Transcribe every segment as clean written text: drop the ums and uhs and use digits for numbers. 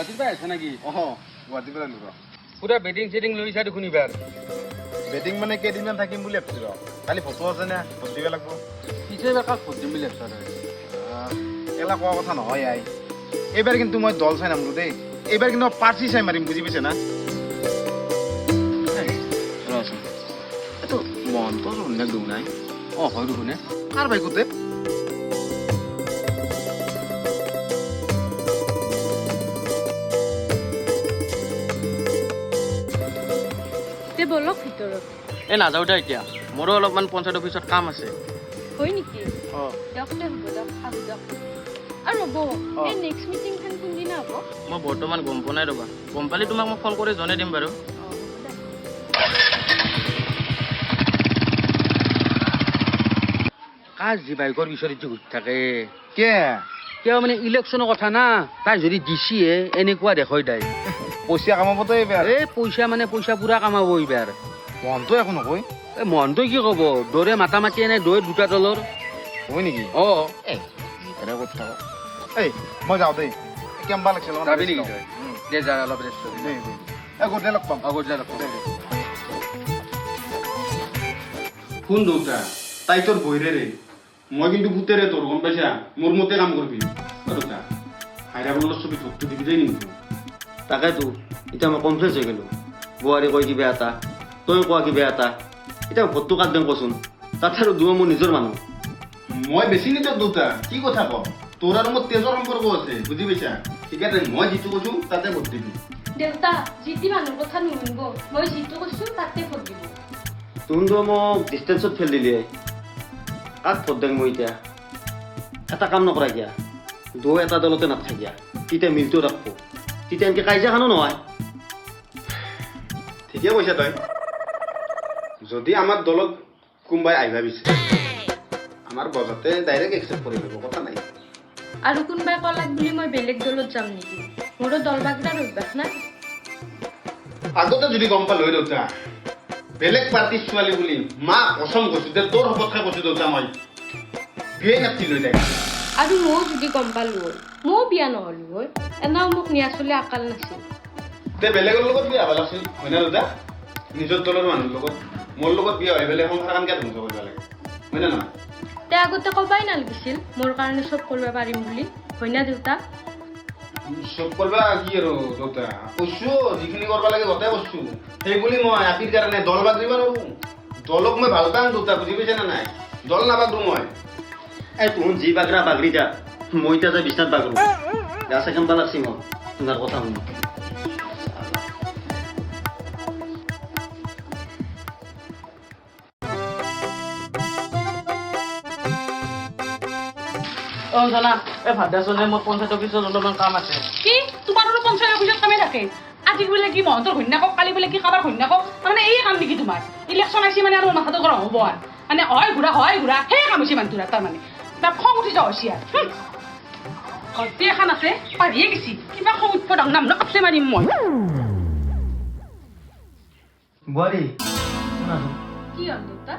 গুৱাহাটীৰ পৰা আহিছা নেকি গুৱাহাটীৰ পৰা লোৱা পুৰা বেটিং চেটিং লৈছা দেখোন এইবাৰ বেটিং মানে কেইদিনমান থাকিম বুলি ভাবিছোঁ খালি ফটো আছে নে ফটো দিব লাগিব পিছে এইবাৰ কাক ভোট দিম বুলি ভাবিছা এলা কোৱা কথা নহয় আই এইবাৰ কিন্তু মই দল চাই নামলো দেই এইবাৰ কিন্তু পাৰ্টি চাই মাৰিম বুজি পাইছে না ৰচোন এইটো মনটো ধুনীয়া দিওঁ নাই হয় দেখোনে কাৰ বাইকতে বলক ভিতৰত এই নাযাওঁ দে এতিয়া মোৰো অলপমান পঞ্চায়ত অফিচত কাম আছে হয় নেকি দিয়ক দে হ'ব দিয়ক আহো দিয়ক আৰু ৰ'ব এই নেক্সট মিটিংখন কোনদিনা হ'ব মই বৰ্তমান গম পোৱা নাই ৰ'বা গম পালে তোমাক মই ফোন কৰি জনাই দিম বাৰু কাজ যি বাইকৰ পিছত ঘূৰি থাকে কিয় মানে ইলেকশ্যনৰ কথা না তাই যদি দিছিয়ে এনেকুৱা দেখুৱাই তাই পইচা কামাবতো এইবাৰ এই পইচা মানে পইচা পুৰা কামাব এইবাৰ মনটো একো নকয় এই মনটো কি ক'ব দৌৰে মাতা মাতি এনে দৈ দুটা তলৰ হয় নেকি কথা এই মই যাওঁ দেই কেম্বা লাগিছিল যাবি নেকি তই দে যা অলপ ৰেষ্ট দেই গধূলি লগ পাম গধূলি লগ পাম কোন দেউতা তাই তোৰ বহিৰে ৰে মই কিন্তু ভূতেৰে তোৰ গম পাইছা মোৰ মতে কাম কৰিবি দেউতা হাইৰাবলৰ ছবি ভোটটো দিবি দেই কিন্তু তাকেতো এতিয়া মই কনফিউজ হৈ গ'লো বোৱাৰী কয় কিবা এটা তই কোৱা কিবা এটা এতিয়া ভোটটো কাট দিম কচোন তাত আৰু দুয়ো মোৰ নিজৰ মানুহ মই বেছি নিদিওঁ দেউতা কি কথা ক তোৰ আৰু মোৰ তেজৰ সম্পৰ্ক আছে বুজি পাইছা ঠিকে মই যিটো কৈছো তাতে ভোট দিবি দেউতা যিটি মানুহৰ কথা নুশুনিব মই যিটো কৈছো তাতে ভোট দিব তুমিতো মোক ডিষ্টেঞ্চত ফেল দিলি কাক ভোট দিম মই এতিয়া এটা কাম নকৰা কিয়া দুয়ো এটা দলতে নাথাকিয়া তেতিয়া মিলটো ৰাখব তেতিয়া এনেকৈ কাজিয়াখানো নহয় ঠিকে কৈছা তই যদি আমাৰ দলত কোনোবাই আহিবা বিচাৰে আমাৰ বজাতে ডাইৰেক্ট একচেপ্ট কৰি ল'ব কথা নাই আৰু কোনোবাই ক'লাক বুলি মই বেলেগ দলত যাম নেকি মোৰো দল বাগৰাৰ অভ্যাস নাই আগতে যদি গম পালো দেউতা বেলেগ পাৰ্টিৰ ছোৱালী বুলি মা কচম কৈছো যে তোৰ শপত খাই কৈছো দেউতা মই বিয়ে নাছিলো তাই আৰু ময়ো যদি গম পালো হয় ময়ো বিয়া নহ'লো হয় এনেও মোক নিয়া চলি আকাল নাছিল তে বেলেগৰ লগত বিয়া ভাল আছিল হয় না দেউতা নিজৰ দলৰ মানুহৰ লগত মোৰ লগত বিয়া হৈ পেলাই সংসাৰ কাম কিয় ধ্বংস কৰিব লাগে হয় না নহয় তে আগতে ক'বাই নালাগিছিল মোৰ কাৰণে চব কৰিব পাৰিম বুলি হয় না দেউতা চব কৰিব কি আৰু দেউতা কৈছো যিখিনি কৰিব লাগে গোটেই কৈছো সেই বুলি মই আপিৰ কাৰণে দল বাগৰিব নোৱাৰো দলক মই ভাল পাম দেউতা বুজি পাইছে না নাই দল নাবাগৰো মই এই তুহোন যি বাগৰা বাগৰি যা মই এতিয়া যাই বিচনাত বাগৰো গা চেকেন বা লাগছি মই তোমাৰ কথা শুনি জানা এই ভাদাচনে মোৰ পঞ্চায়ত অফিচত অলপমান কাম আছে কি তোমাৰো পঞ্চায়ত অফিচত কামে থাকে আজি বোলে কি মহন্তৰ ঘৈণীয়েকক কালি বোলে কি কাৰোবাৰ ঘৈণীয়েকক মানে এই কাম নেকি তোমাৰ ইলেকশ্যন আহিছে মানে আৰু মাথাটো গৰম হ'ব আৰু মানে হয় ঘূৰা সেই কাম হৈছে মানুহটোৰ তাৰমানে তাৰ খং উঠি যোৱা হৈছে আৰু ঘৰতে এখন আছে পাৰিয়ে গেছি কিবা খং উঠিব ডাঙৰ নাম কাপচে মাৰিম মই বোৱাৰী শুনাচোন কি হ'ল দেউতা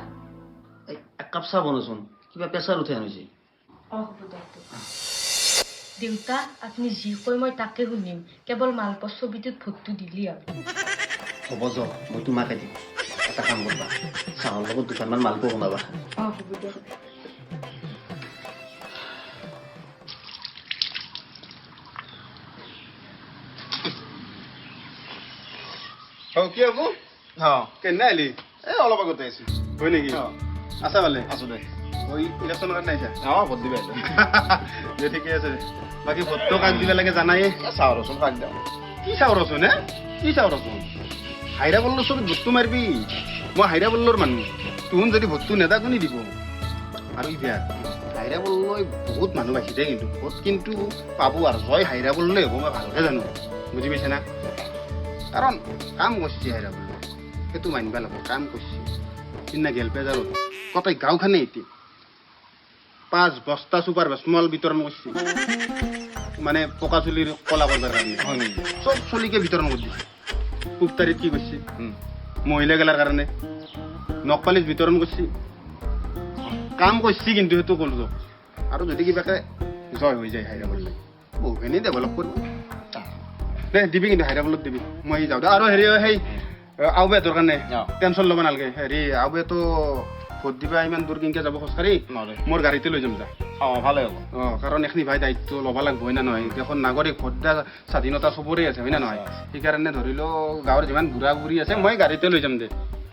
এক কাপ চাহ বনোচোন কিবা প্ৰেছাৰ উঠে আনিছে হ'ব দেউতা আপুনি যি কয় মই তাকে শুনিম কেৱল মালপোৱা ছবিটোত ভোটটো দিলি আৰু হ'ব য মই তোমাকে দিম এটা কাম কৰবা চাহৰ লগত দুখনমান মালপোৱা বনাবা হ'ব দিয়ক কি হ'ব কেনে আহিলি এই অলপ আগতে আহিছো হয় নেকি আছা ভালে আছো দে ইলেকশ্যনৰ কাৰণে আহিছা ভোট দিবা দে ঠিকে আছে বাকী ভোটটো কাক দিব লাগে জানাই চাওঁ ৰচোন কাক দিওঁ কি চাওঁ ৰচোন কি চাওঁ ৰচোন হাইৰা বল্লৰ চবত ভোটটো মাৰিবি মই হাইৰা বল্লৰ মানুহ তোহোন যদি ভোটটো নেদা কোনে দিব আৰু এতিয়া হাইৰা বল্লই বহুত মানুহ পাইছে দেই কিন্তু ভোট কিন্তু পাব আৰু জয় হাইৰা বল্লই হ'ব মই ভালকৈ জানো বুজি পাইছে না কাৰণ কাম কৰিছে হাইৰা বল্লই সেইটো মানিব লাগিব কাম কৰিছে সিদিনা গেলপেজাৰত গোটেই গাঁওখনে এতিয়া 5 বস্তা চুপাৰ ভেচমল বিতৰণ কৰিছে মানে পকা চুলিৰ কলা কৰিবৰ কাৰণে চব চলিকে বিতৰণ কৰি দিছে পুখতাৰিত কি কৰিছে মহিলা গেলাৰ কাৰণে নকপালিত বিতৰণ কৰিছে কাম কৰিছে কিন্তু সেইটো কৰিলো আৰু যদি কিবাকে জয় হৈ যায় হাইৰা বল্লই বহুখিনি ডেভেলপ কৰিব দে দিবি কিন্তু হাইৰাবলত দিবি মই যাওঁ দে আৰু হেৰি সেই আউবেহঁতৰ কাৰণে টেনশ্যন ল'ব নালাগে হেৰি আউবেতো ভোট দিবা ইমান দূৰ কিনকে যাব খোজকাঢ়ি মোৰ গাড়ীতে লৈ যাম যা ভালে হ'ব কাৰণ এখনি ভাই দায়িত্ব ল'ব লাগব হয় না নহয় দেশৰ নাগৰিক ভোট দিয়া স্বাধীনতা চবৰে আছে হয় না নহয় সেইকাৰণে ধৰি লও গাঁৱৰ যিমান বুঢ়া বুঢ়ী আছে মই গাড়ীতে লৈ যাম দে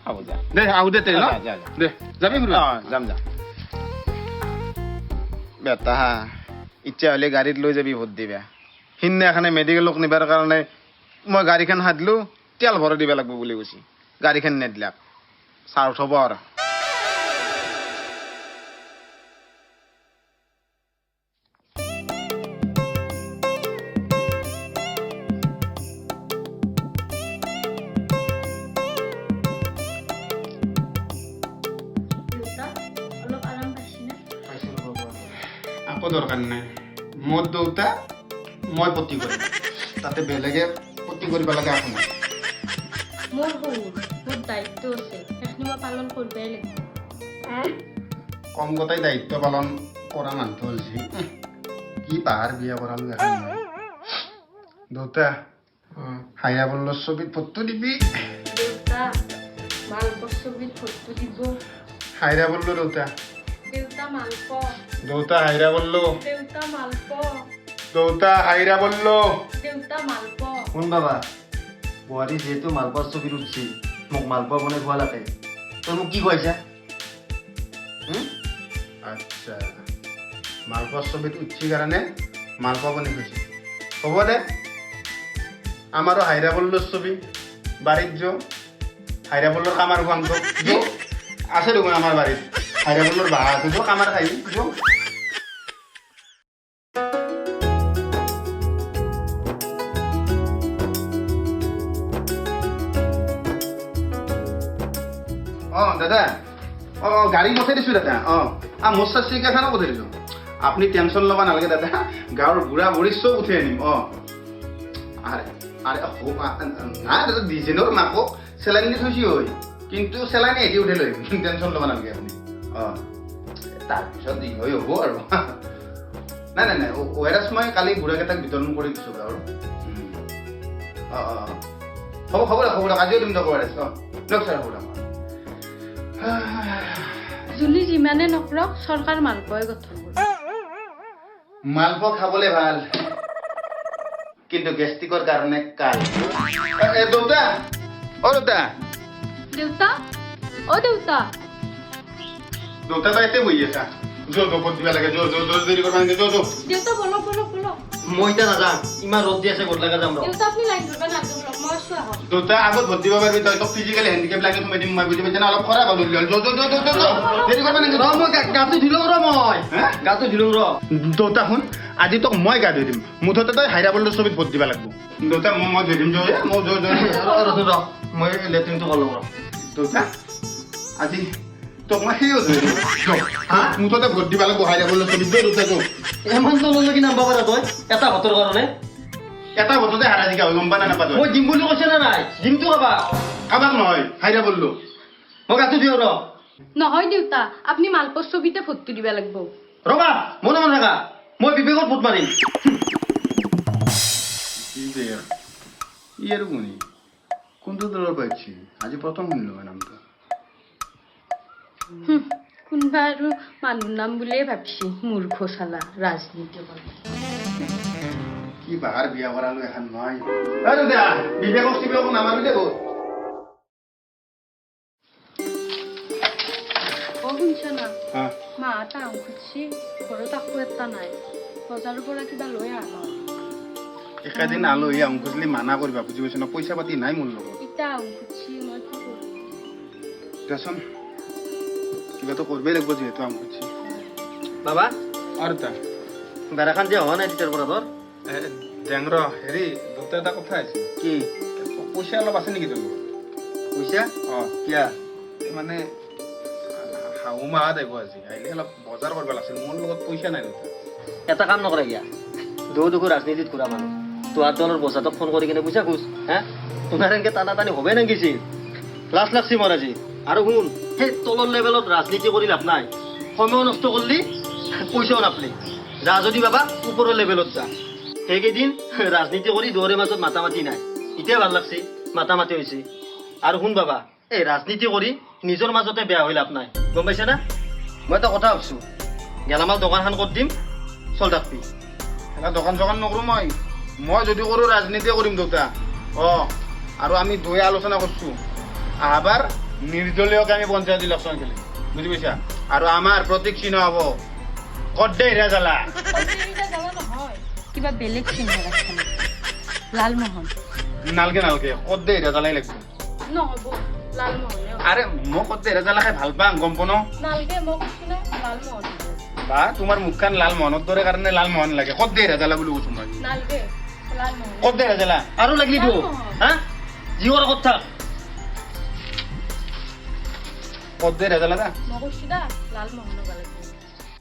হ'ব যা দে আউ দে তে ন দে যাবি যাম যা বেটা ইচ্ছা হ'লে গাড়ীত লৈ যাবি ভোট দিবা সিদিনাখনে মেডিকেলক নিবাৰ কাৰণে মই গাড়ীখন হাতলো তেল ভৰাই দিব লাগিব বুলি কৈছে গাড়ীখন নেদিলাক চাউথ হ'ব আৰু অলপ আৰাম পাইছিনে আকৌ দৰকাৰ নাই মোৰ দেউতা মই পতি কৰিম তাতে বেলেগে পতি কৰিব লগা একো নাই মোৰ সৰু মোৰ দায়িত্ব আছে সেইখিনি মই পালন কৰিবই লাগিব কম গোটাই দায়িত্ব পালন কৰা মানুহ হৈছে কি পাহাৰ বিয়া কৰালো এখন মই দেউতা হাইয়া বল্লৰ ছবিত ফটো দিবি দেউতা মালপোৱা ছবিত ফটো দিব হাইৰা বল্লো দেউতা দেউতা মালপোৱা দেউতা হাইৰা বল্লো দেউতা মালপোৱা দেউতা হাইৰা বল্লো দেউতা মালপোৱা শুন বাবা বোৱাৰী যিহেতু মালপোৱাৰ ছবিত উঠছি মোক মালপোৱা বনাই খোৱা লাগে তই মোক কি খুৱাইছা আচ্ছা মালপোৱাৰ ছবিত উঠছি কাৰণে মালপোৱা বনি গৈছে হ'ব দে আমাৰো হাইৰা বল্লৰ ছবি বাৰীত যাওঁ হাইৰা বল্লৰ কামাৰ খুৱাম তো আছে দেখোন আমাৰ বাৰীত হাইৰা বল্লৰ বাঁহ আছে তো কামাৰ খাই যাওঁ দাদা গাড়ী পঠাই দিছোঁ দাদা মোৰ চাচিকাখানো পঠাই দিছোঁ আপুনি টেনশ্যন ল'ব নালাগে দাদা গাঁৱৰ বুঢ়া বুঢ়ী চব উঠাই আনিম নাই দাদা ডিজেনৰ মাকক চেলাইন দি থৈছি হয় কিন্তু চেলাইন এটি উঠাই লৈ টেনশ্যন ল'ব নালাগে আপুনি তাৰপিছত হৈ হ'ব আৰু নাই নাই নাই ৱাইৰাছ মই কালি বুঢ়াকেইটাক বিতৰণ কৰি দিছোঁ গাঁৱৰ হ'ব হ'ব দিয়ক আজিও দিম দিয়ক ৱাইৰাছ দিয়ক ছাৰ হ'ব দিয়ক যোনে যিমানে নকৰক চৰকাৰ মালপোৱাই গঠন কৰিব মালপোৱা খাবলে ভাল কিন্তু গেষ্ট্ৰিকৰ কাৰণে কাল দেউতা দেউতা দেউতা দেউতা দেউতা তই এতে বহি আছা জোৰ গপত দিবা লাগে জোৰ জোৰ জোৰ দেৰি কৰিব জোৰ জোৰ দেউতা বলক বলক বলক মই এতিয়া নাযাম ইমান ৰ'দ দি আছে গধ লাগা যাম ৰ দেউতা আপুনি লাইন ধৰিব নাযাব মই আছো আহক দেউতা আগত ভোট দিব পাৰিবি তই তোক ফিজিকেলি হেণ্ডিকেপ লাগে সোমাই দিম মই বুজি পাইছা না অলপ খৰা ভাল উলিয়াল জোৰ জোৰ জোৰ জোৰ দেৰি কৰিব নালাগে মই গাটো ধুলো ৰ মই গাটো ধুলো ৰ দেউতা শুন আজি তোক মই গা ধুই দিম মুঠতে তই হাইৰা বল্লৰ ছবিত ভোট দিব লাগিব দেউতা মই ধুই দিম জোৰ মই জোৰ জোৰ ৰ মই লেট্ৰিনটো কলো ৰ দেউতা আজি তোক মই সেইও ধুই দিম মুঠতে ভোট দিব লাগিব হাইৰা বল্লৰ ছবিত দেউতা তোক ইমান তললৈকে নামিব পাৰা তই এটা ভোটৰ কাৰণে এটা ভোটতে হাৰা জিকা গম পা না নাপা মই দিম বুলি কৈছে না নাই দিমটো কাবাক কাবাক নহয় হাইৰা বল্লো মই গাটো দিওঁ ৰ নহয় দেউতা আপুনি মালপোৱাৰ ছবিতে ফটো দিব লাগিব ৰবা মনে মনে থাকা মই বিবেকত ভোট মাৰিম ই আৰু কোনি কোনটো দলৰ পাইছি আজি প্ৰথম শুনিলো নামটো কোনোবা আৰু মানুহৰ নাম বুলিয়ে ভাবছি মূৰ্খ চালা ৰাজনীতি কৰে কি বাহাৰ বিয়া কৰালো এখন নহয় বিবেকক চিবেকক নামাৰো দে শুনছ না মা টাউন খুঁজছি ঘৰত আকৌ এটা নাই বজাৰৰ পৰা কিবা লৈ আহ একেদিন আলহী আহোঁ খুজিলে মানা কৰিবা বুজি পাইছ ন পইচা পাতি নাই মোৰ লগত ইটা আহোঁ খুঁজছি মই কি কৰিম দেচোন কিবাটো কৰিবই লাগিব যিহেতু আহোঁ খুজিছি বাবা আৰু তা বেৰাখান দিয়া হোৱা নাই তেতিয়াৰ পৰা তোৰ ডেংৰ হেৰি দুটা এটা কথা আছে কি পইচা অলপ আছে নেকি তোৰ লগত পইচা কিয়া মানে শাহু মাহঁত আহিব আজি আহিলে অলপ বজাৰ কৰিব লাগিছিল মোৰ লগত পইচা নাই দুটা এটা কাম নকৰে কিয়া দুখো ৰাজনীতিত ঘূৰা মানুহ তোহাৰ দলৰ বজাতক ফোন কৰি কিনে পইচা খোজ তোমাৰ এনেকে টানা টানি হ'বে নাগিছিল লাজ লাগছি মোৰ আজি আৰু শুন সেই তলৰ লেভেলত ৰাজনীতি কৰি লাভ নাই সময় নষ্ট কৰিলি পইচাও নাপলি যা যদি বাবা ওপৰৰ লেভেলত যা সেইকেইদিন ৰাজনীতি কৰি দুৱৰে মাজত মাতা মাতি নাই এতিয়া ভাল লাগছে মাতা মাতি হৈছে আৰু শুন বাবা এই ৰাজনীতি কৰি নিজৰ মাজতে বেয়া হৈ লাভ নাই গম পাইছে না মই এটা কথা ভাবছো গেলামাল দোকানখন ক'ত দিম চল থাকবি এটা দোকান চোকান নকৰোঁ মই যদি কৰোঁ ৰাজনীতিয়ে কৰিম দেউতা আৰু আমি দুয়ে আলোচনা কৰিছোঁ আবাৰ নিৰ্দলীয়কে আমি পঞ্চায়ত ইলেকশ্যন খেলিম বুজি পাইছা আৰু আমাৰ প্ৰতীক চিহ্ন হ'ব কদ্দে হিৰা জ্বালা কিবা বেলেগ চিন্তা ৰাখছে লালমোহন নালগে কদ্দে হিৰা জ্বালাই লাগিব নহ'ব লালমোহনে আৰে মই কদ্দে হিৰা জ্বালা খাই ভাল পাম গম পোৱা নালগে মই কৈছো না লালমোহন বা তোমাৰ মুখখন লালমোহনৰ দৰে কাৰণে লালমোহন লাগে কদ্দে হিৰা জ্বালা বুলি কৈছোঁ মই নালগে লালমোহন কদ্দে হিৰা জ্বালা আৰু লাগিব হা জিৱৰ কথা কদ্দে হিৰা জ্বালা দা মই কৈছো না লালমোহনক লাগিব